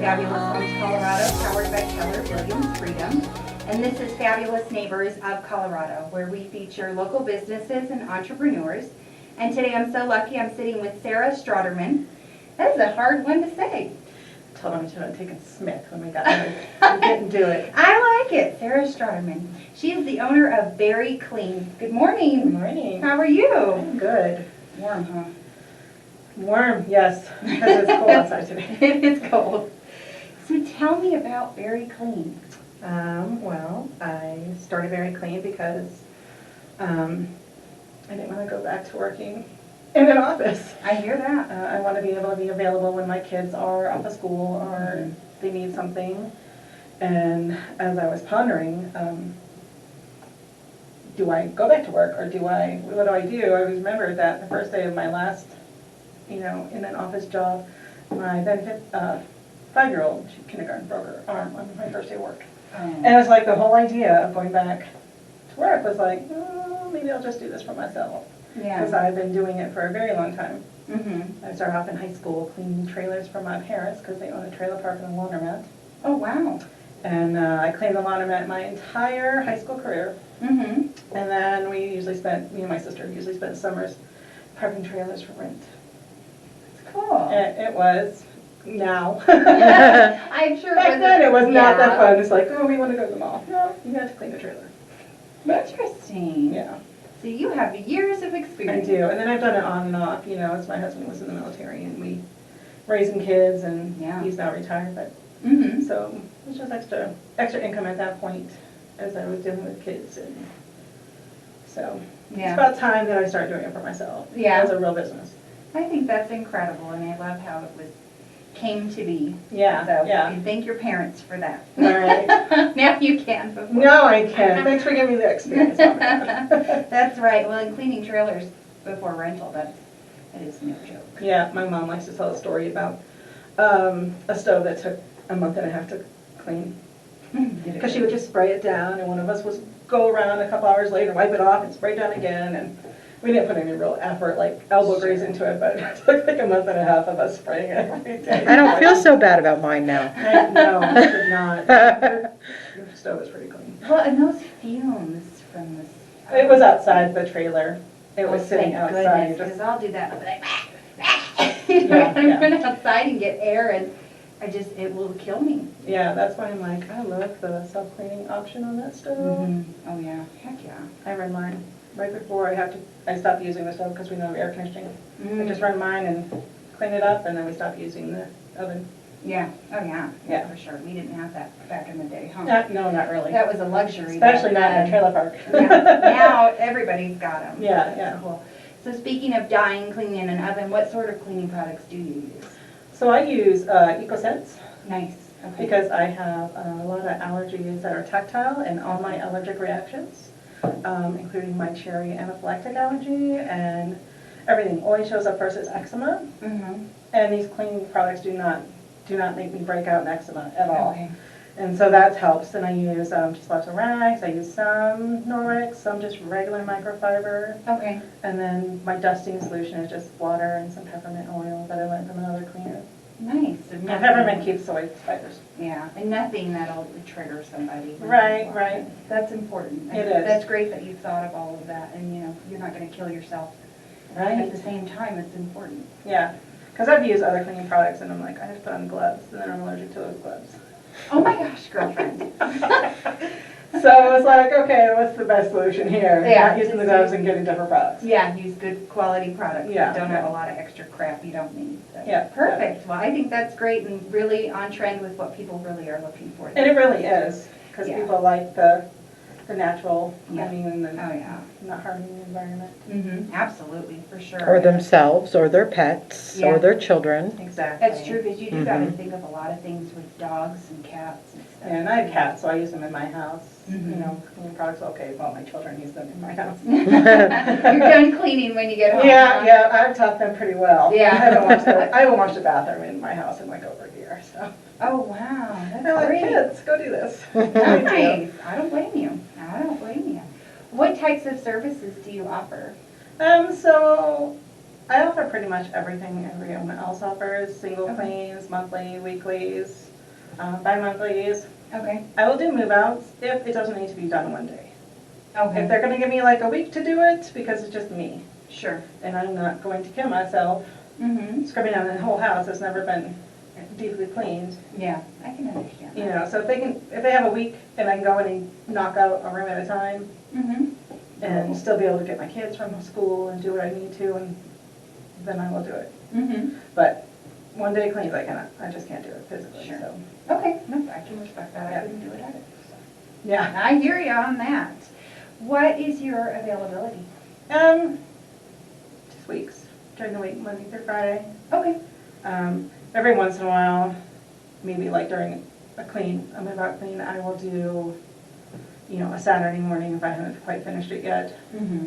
Fabulous Homes Colorado, powered by Keller Williams Freedom. And this is Fabulous Neighbors of Colorado, where we feature local businesses and entrepreneurs. And today I'm so lucky I'm sitting with Sara Strawderman. That's a hard one to say. I told him I should have taken Smith when we got there. I didn't do it. I like it, Sara Strawderman. She is the owner of BerryClean. Good morning. Good morning. How are you? I'm good. Warm, huh? Warm, yes, because it's cold outside today. It is cold. So tell me about BerryClean. Well, I started BerryClean because I didn't want to go back to working in an office. I hear that. I want to be able to be available when my kids are off of school or they need something. And as I was pondering, do I go back to work or what do I do? I remembered that the first day of my last, in an office job, my then 5-year-old kindergarten broke her arm on my first day of work. And it was like the whole idea of going back to work was like, oh, maybe I'll just do this for myself. Yeah. Because I've been doing it for a very long time. Mm-hmm. I started off in high school cleaning trailers for my parents because they own a trailer park and a laundromat. Oh, wow. And I cleaned the laundromat my entire high school career. Mm-hmm. And then me and my sister usually spent summers parking trailers for rent. Cool. And it was now. I'm sure Back then it was not that yeah. fun. It's like, oh, we want to go to the mall. No, you have to clean the trailer. But, Interesting. yeah. So you have years of I experience. do. And then I've done it on and off, as my husband was in the military and we raising kids and Yeah. he's now retired. But Mm-hmm. so it was just extra income at that point as I was dealing with kids. And so Yeah. it's about time that I started doing it for myself. Yeah. As a real business. I think that's incredible, and I love how it came to be. Yeah, So yeah. you can thank your parents for that. All right. Now you can. Before. No, I can't. Thanks for giving me the experience on that. That's right. Well, in cleaning trailers before rental, that is no joke. Yeah, my mom likes to tell a story about a stove that took a month and a half to clean. Because she would just spray it down, and one of us would go around a couple hours later, wipe it off, and spray it down again. And we didn't put any real effort, like elbow grease into it, but it took like a month and a half of us spraying it every day. I don't feel so bad about mine now. No, I did not. Your stove is pretty clean. Well, and those fumes from this. It was outside the trailer. It was Oh, sitting thank outside. goodness, Just, because I'll do that. I'll be like, Yeah, I'm yeah. going outside and get air, and it will kill me. yeah, that's why I'm like, I love the self-cleaning option on that stove. Oh yeah, heck yeah. I run mine right before I stop using the stove because we don't have air conditioning. I just Mm. run mine and clean it up, and then we stop using the oven. Yeah, oh yeah, Yeah. for sure. We didn't have that back in the day, huh? No, not really. That was a luxury. Especially back not in a then. trailer park. Yeah. Now everybody's got them. Yeah, yeah. Cool. So speaking of dyeing, cleaning in an oven, what sort of cleaning products do you use? So I use EcoSense Nice. Okay. because I have a lot of allergies that are tactile and all my allergic reactions, including my cherry anaphylactic allergy and everything always shows up first as eczema. Mm-hmm. And these cleaning products do not make me break out in eczema at all. Okay. And so that helps. And I use just lots of rags. I use some Norwex, some just regular microfiber. Okay. And then my dusting solution is just water and some peppermint oil that I learned from another cleaner. Nice. And And nothing- peppermint keeps away spiders. Yeah, and nothing that'll trigger somebody. Right, right. That's important. It is. That's great that you've thought of all of that, and you're not going to kill yourself. At the same time, it's important. Yeah. Because I've used other cleaning products and I'm like, I have to put on gloves and then I'm allergic to those gloves. Oh my gosh, girlfriend. So it's like, okay, what's the best solution here? Yeah. Not using the gloves and getting different products. Yeah, use good quality products. Yeah, Don't have yeah. a lot of extra crap you don't need. So. Yeah, Perfect. Well, I think that's great and really on trend with what people really are looking for. And it really is, because Yeah. people like the natural Yeah. cleaning and Oh, yeah. not harming the environment. Mm-hmm. Absolutely, for sure. Or themselves, or their pets, Yeah. or their children. Exactly. That's true, because you do got to Mhm. think of a lot of things with dogs and cats and stuff. And I have cats, so I use them in my house. Mhm. Cleaning products, okay, well, my children use them in my house. You're done cleaning when you get home. Yeah, huh? yeah, I've taught them pretty well. Yeah. I haven't washed the bathroom in my house in like over a year, so. Oh, wow, that's They're like, great. kids, go do this. Nice. I don't blame you. I don't blame you. What types of services do you offer? So I offer pretty much everything everyone else offers, single Okay. cleans, monthly, weeklies. bi-monthlies. Okay, I will do move-outs if it doesn't need to be done one day. If okay, they're gonna give me like a week to do it, because it's just me, sure. and I'm not going to kill myself Mm-hmm, scrubbing down the whole house that's never been deeply cleaned. yeah, I can understand You that. know, so if they have a week and I can go in and knock out a room at a time Mm-hmm, and still be able to get my kids from school and do what I need to, and then I will do it. mm-hmm, But one day cleans, I just can't do it physically, Sure. so. okay, no, I can respect that, I Yeah. couldn't do it either. So. Yeah. I hear you on that. What is your availability? Just weeks, during the week, Monday through Friday. Okay, Every once in a while, maybe like during a move-out clean, I will do, a Saturday morning if I haven't quite finished it yet, mm-hmm,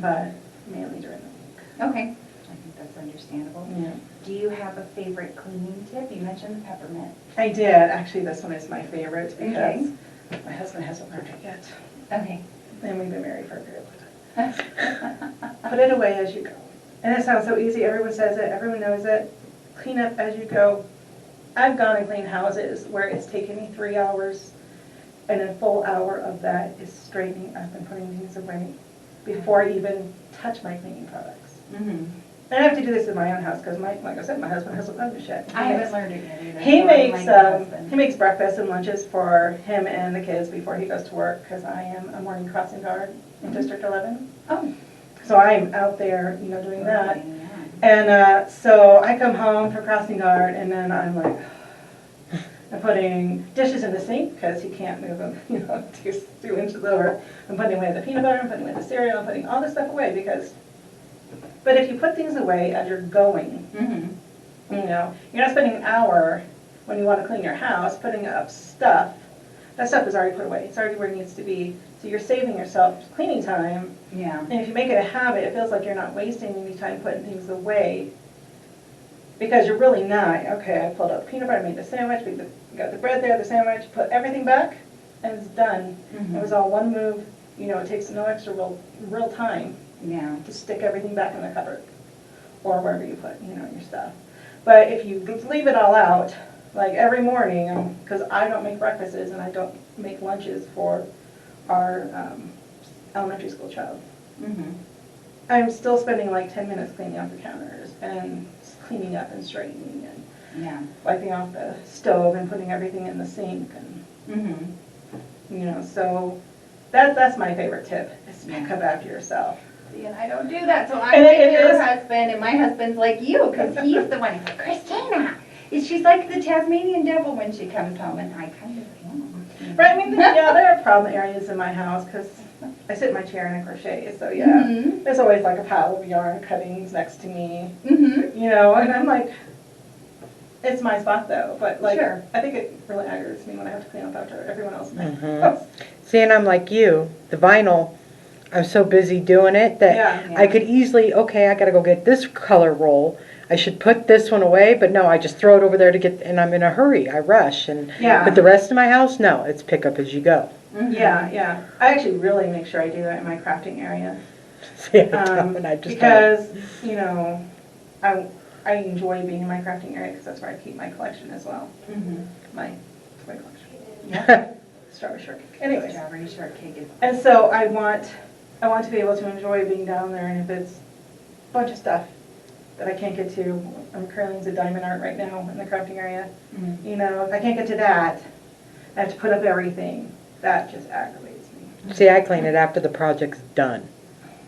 but mainly during the week. okay, I think that's understandable. Yeah. Do you have a favorite cleaning tip? You mentioned the peppermint. I did, actually, this one is my favorite because Okay. my husband hasn't learned it yet, Okay. and we've been married for a very long time. Put it away as you go. And it sounds so easy, everyone says it, everyone knows it. Clean up as you go. I've gone and cleaned houses where it's taken me 3 hours, and a full hour of that is straightening up and putting things away before I even touch my cleaning products. Mm-hmm. And I have to do this in my own house because, like I said, my husband hasn't learned this yet. I haven't learned it yet either. He so I'm makes like your husband. he makes breakfast and lunches for him and the kids before he goes to work because I am a morning crossing guard in District 11. Oh. So I'm out there, doing that. Yeah. And so I come home from crossing guard, and then I'm like, I'm putting dishes in the sink because he can't move them, 2 inches over. I'm putting away the peanut butter, I'm putting away the cereal, I'm putting all this stuff away because. But if you put things away as you're going, Mm-hmm. you're not spending an hour when you want to clean your house putting up stuff. That stuff is already put away. It's already where it needs to be. So you're saving yourself cleaning time. Yeah. And if you make it a habit, it feels like you're not wasting any time putting things away. Because you're really not. Okay, I pulled out the peanut butter, I made the sandwich, we got the bread there, the sandwich, put everything back, and it's done. Mhm. It was all one move. It takes no extra real time Yeah. to stick everything back in the cupboard or wherever you put, your stuff. But if you leave it all out, like every morning, because I don't make breakfasts and I don't make lunches for our elementary school child, Mm-hmm. I'm still spending like 10 minutes cleaning off the counters and cleaning up and straightening and Yeah. wiping off the stove and putting everything in the sink and, Mm-hmm. so that's my favorite tip, is pick Yeah. up after yourself. See, and I don't do that, so I'm And like it your is- husband, and my husband's like you, because he's the one who's like, Christina! She's like the Tasmanian devil when she comes home, and I kind of am. Right, there are problem areas in my house because I sit in my chair and I crochet, so yeah. Mhm. There's always like a pile of yarn cuttings next to me, Mm-hmm. and I'm like, it's my spot though, but like, Sure. I think it really aggravates me when I have to clean up after everyone else in my Mhm. house. See, and I'm like you, the vinyl, I'm so busy doing it that Yeah. I could easily, okay, I gotta go get this color roll. I should put this one away, but no, I just throw it over there to get, and I'm in a hurry, I rush. Yeah. But the rest of my house, no, it's pick up as you go. Mm-hmm. Yeah. I actually really make sure I do that in my crafting area. See, I don't, and I just Because, I enjoy being in my crafting area because that's where I keep my collection as well. Mm-hmm. My toy collection. Yeah. Strawberry shortcake. Anyways. Strawberry shortcake is. And so I want to be able to enjoy being down there, and if it's a bunch of stuff that I can't get to, I'm curling the diamond art right now in the crafting area. Mm-hmm. If I can't get to that, I have to put up everything. That just aggravates me. See, I clean it after the project's done.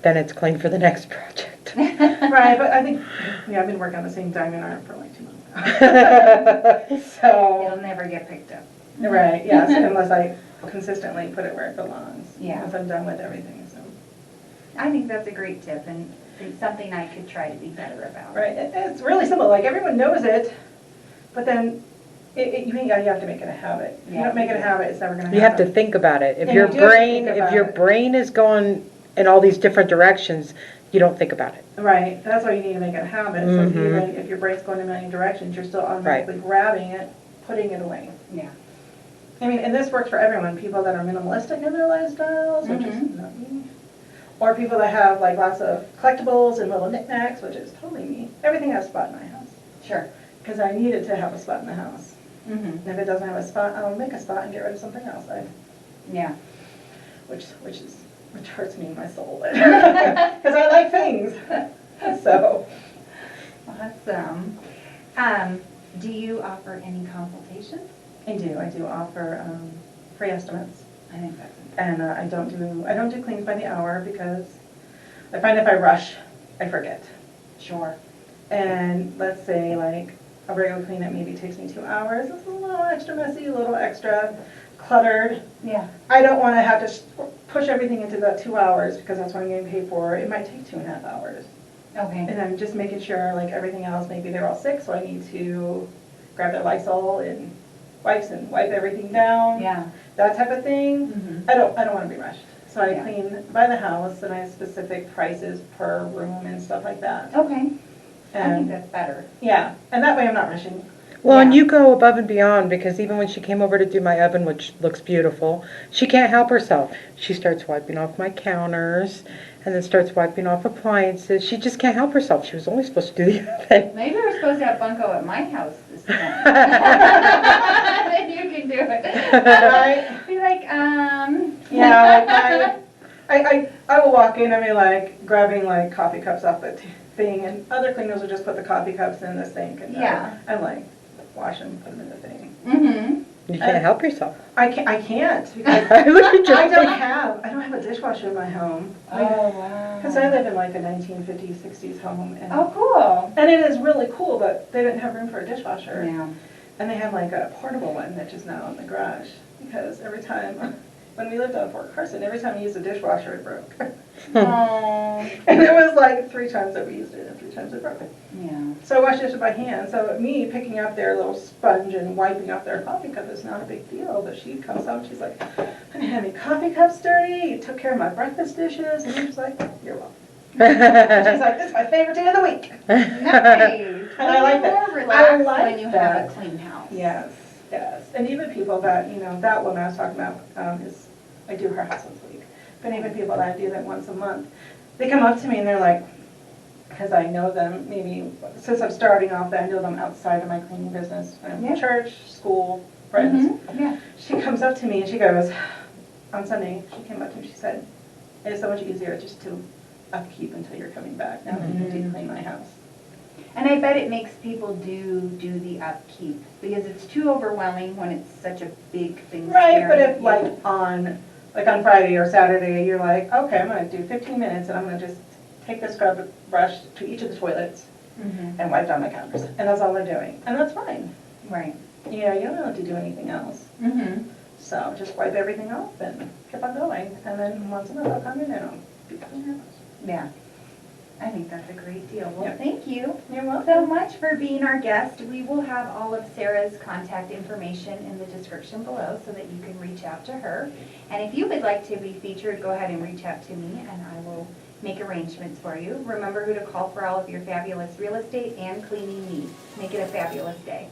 Then it's clean for the next project. Right, but I think, I've been working on the same diamond art for like 2 months now. So, It'll never get picked up. right, yes, unless I consistently put it where it belongs. Yeah. Once I'm done with everything, so. I think that's a great tip, and it's something I could try to be better about. Right, it's really simple, like everyone knows it, but then you have to make it a habit. If you Yeah. don't make it a habit, it's never gonna happen. You have to think about it. If Yeah, your you do have to brain, think if about your it. brain is going in all these different directions, you don't think about it. Right, that's why you need to make it a habit, so Mhm. even if your brain's going in a million directions, you're still automatically grabbing it, putting it away. Yeah. I mean, and this works for everyone, people that are minimalistic in their lifestyles, which is Mhm. not me, or people that have like lots of collectibles and little knickknacks, which is totally me. Everything has a spot in my house, Sure. because I need it to have a spot in the house. And if it doesn't have a spot, I'll make a spot and get rid of something else. Yeah. Which hurts me in my soul. Because I like things. So. Awesome. Do you offer any consultations? I do offer free estimates. I think that's And I don't do cleans by the hour because I find if I rush, I forget. sure. And let's say like a regular clean that maybe takes me 2 hours, it's a little extra messy, a little extra cluttered. Yeah. I don't want to have to push everything into that 2 hours because that's what I'm getting paid for. It might take 2.5 hours. Okay. And I'm just making sure like everything else, maybe they're all sick, so I need to grab their Lysol and wipes and wipe everything down. Yeah. That type of thing. Mhm. I don't want to be rushed. So I Yeah. clean by the house and I have specific prices per room and stuff like that. Okay. I think And that's better. yeah, and that way I'm not rushing. Well, and Yeah. you go above and beyond, because even when she came over to do my oven, which looks beautiful, she can't help herself. She starts wiping off my counters, and then starts wiping off appliances. She just can't help herself. She was only supposed to do the oven. Maybe we're supposed to have Bunko at my house this morning. Then you can do it. Right? Be like, Yeah, like I will walk in and be like grabbing like coffee cups off the thing, and other cleaners will just put the coffee cups in the sink and Yeah. I'm like wash them, put them in the thing. Mm-hmm. You can't help yourself. I can't because Look at your I don't face. have a dishwasher in my home. Oh, wow. Because I live in like a 1950s, 60s home, and Oh, cool. and it is really cool, but they didn't have room for a dishwasher. Yeah. And they have like a portable one that's just now in the garage. Because every time, when we lived on Fort Carson, every time we used a dishwasher, it broke. Oh, And it was like 3 times that we used it, and 3 times it broke. yeah. So I wash dishes by hand. So me picking up their little sponge and wiping off their coffee cup is not a big deal. But she comes home, she's like, "I didn't have any coffee cups dirty. You took care of my breakfast dishes." And I'm just like, "You're welcome." She's like, "This is my favorite day of the week." Nice. And I like that. You're more relaxed I like when you that. have a clean house. Yes, yes. And even people that, that woman I was talking about, I do her house once a week. But even people that do that once a month, they come up to me and they're like, because I know them, maybe since I'm starting off, I know them outside of my cleaning business, Yeah. church, school, friends. Mhm. Yeah. She comes up to me and she goes, on Sunday, she came up to me, she said, "It's so much easier just to upkeep until you're coming back. Now I need to clean my house." And I bet it makes people do the upkeep because it's too overwhelming when it's such a big thing. Right, but staring if at like you. on Friday or Saturday, you're like, okay, I'm gonna do 15 minutes and I'm gonna just take this scrub brush to each of the toilets Mhm. and wipe down my counters. And that's all they're doing. And that's fine. Right. You don't have to do anything else. Mhm. So just wipe everything off and keep on going. And then once a month I'll come in and I'll be clean your house. Yeah. I think that's a great deal. Well, Yeah. thank you You're welcome. so much for being our guest. We will have all of Sarah's contact information in the description below so that you can reach out to her. And if you would like to be featured, go ahead and reach out to me and I will make arrangements for you. Remember who to call for all of your fabulous real estate and cleaning needs. Make it a fabulous day.